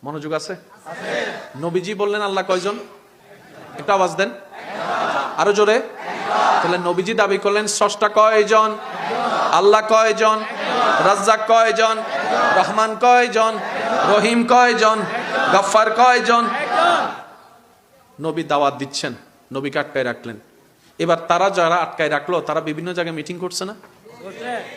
মনোযোগ আছে? নবীজি বললেন আল্লাহ কয়জন? একটু আওয়াজ দেন, আরো জোরে। তাহলে নবীজি দাবি করলেন স্রষ্টা কয়জন? আল্লাহ কয়জন? রাজ্জাক কয়জন? রহমান কয়জন? রহিম কয়জন? গফফার কয়জন? নবী দাওয়াত দিচ্ছেন, নবীকে আটকায় রাখলেন। এবার তারা যারা আটকায় রাখলো তারা বিভিন্ন জায়গায় মিটিং করছে না?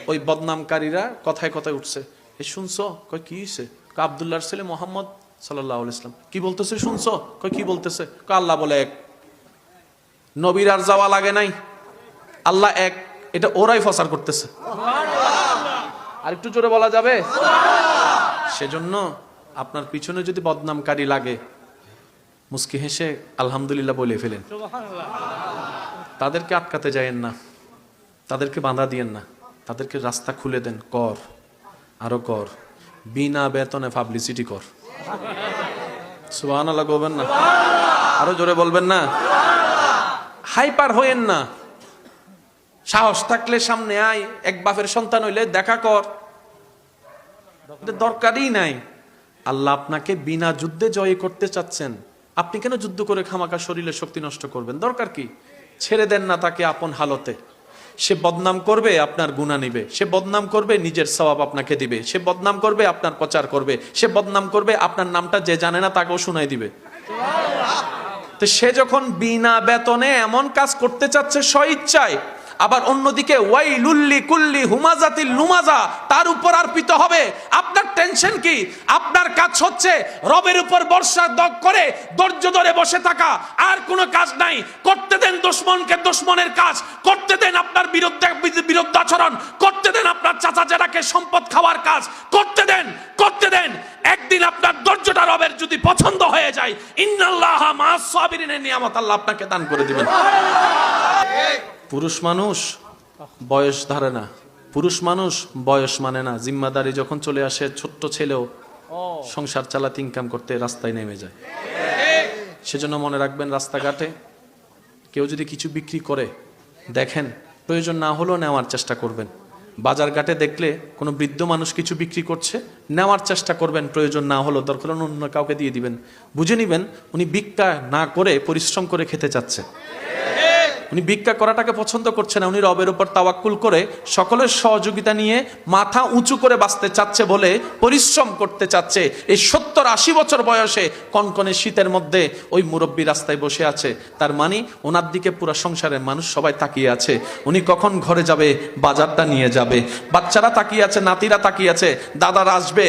ওই বদনামকারীরা কথায় কথায় উঠছে, এ শুনছো? কয় কি হইছে? কয় আব্দুল্লাহর ছেলে মোহাম্মদ সাল্লাল্লাহু আলাইহি ওয়াসাল্লাম কি বলতেছে শুনছো? কয় কি বলতেছে? কয় আল্লাহ বলে এক। নবীর আর যাওয়া লাগে নাই, আল্লাহ এক, এটা ওরাই ফসার করতেছে। আর একটু জোরে বলা যাবে? সেজন্য আপনার পিছনে যদি বদনামকারী লাগে, মুস্কি হেসে আলহামদুলিল্লাহ বলে ফেলেন। তাদেরকে আটকাতে যায়েন না, তাদেরকে বাধা দিয়েন না, তাদেরকে রাস্তা খুলে দেন। কর, আরো কর, বিনা বেতনে পাবলিসিটি কর। সুবহানাল্লাহ বলবেন না? আরো জোরে বলবেন না? হাইপার হইেন না। সাহস থাকলে সামনে আয়, এক বাপের সন্তান হইলে দেখা কর, দরকারই নাই। আল্লাহ আপনাকে বিনা যুদ্ধে জয় করতে চাচ্ছেন, আপনি কেন যুদ্ধ করে খামাকা শরীরের শক্তি নষ্ট করবেন? দরকার কি? ছেড়ে দেন না তাকে আপন হালতে। সে বদনাম করবে, আপনার গুনাহ নিবে। সে বদনাম করবে, নিজের সওয়াব আপনাকে দিবে। সে বদনাম করবে, আপনার প্রচার করবে। সে বদনাম করবে, আপনার নামটা যে জানে না তাকেও শুনাই দিবে। তো সে যখন বিনা বেতনে এমন কাজ করতে চাচ্ছে স্বইচ্ছায়, আবার অন্যদিকে ওয়াইলুল্লি কুল্লি হুমাজাতিল লুমাজা তার উপর আরপিত হবে। আপনার টেনশন কি? আপনার কাজ হচ্ছে রবের উপর ভরসা করে ধৈর্য ধরে বসে থাকা, আর কোনো কাজ নাই। করতে দেন দুশমনকে দুশমনের কাজ, করতে দেন আপনার বিরুদ্ধাচরণ, করতে দেন আপনার চাচা জেরাকে সম্পদ খাওয়ার কাজ, করতে দেন, করতে দেন। একদিন আপনার ধৈর্যটা রবের যদি পছন্দ হয়ে যায়, ইন্নাল্লাহা মা'আস সাবিরিনের নিয়ামত আল্লাহ আপনাকে দান করে দিবেন। পুরুষ মানুষ বয়স ধরে না, পুরুষ মানুষ বয়স মানে না। জিম্মাদারি যখন চলে আসে, ছোট্ট ছেলেও সংসার চালাতে ইনকাম করতে রাস্তায় নেমে যায়। সেজন্য মনে রাখবেন, রাস্তাঘাটে কেউ যদি কিছু বিক্রি করে দেখেন, প্রয়োজন না হলেও নেওয়ার চেষ্টা করবেন। বাজার ঘাটে দেখলে কোনো বৃদ্ধ মানুষ কিছু বিক্রি করছে, নেওয়ার চেষ্টা করবেন। প্রয়োজন না হলেও দরকার অন্য কাউকে দিয়ে দিবেন। বুঝে নিবেন উনি ভিক্ষা না করে পরিশ্রম করে খেতে চাচ্ছে। উনি ভিক্ষা করাটাকে পছন্দ করছে না, উনি রবের উপর তাওয়াক্কুল করে সকলের সহযোগিতা নিয়ে মাথা উঁচু করে বাঁচতে চাচ্ছে বলে পরিশ্রম করতে চাচ্ছে। এই 70-80 বছর বয়সে কনকনে শীতের মধ্যে ওই মুরব্বী রাস্তায় বসে আছে। তার মানে ওনার দিকে পুরো সংসারের মানুষ সবাই তাকিয়ে আছে, উনি কখন ঘরে যাবে, বাজারটা নিয়ে যাবে। বাচ্চারা তাকিয়ে আছে, নাতিরা তাকিয়ে আছে, দাদারা আসবে।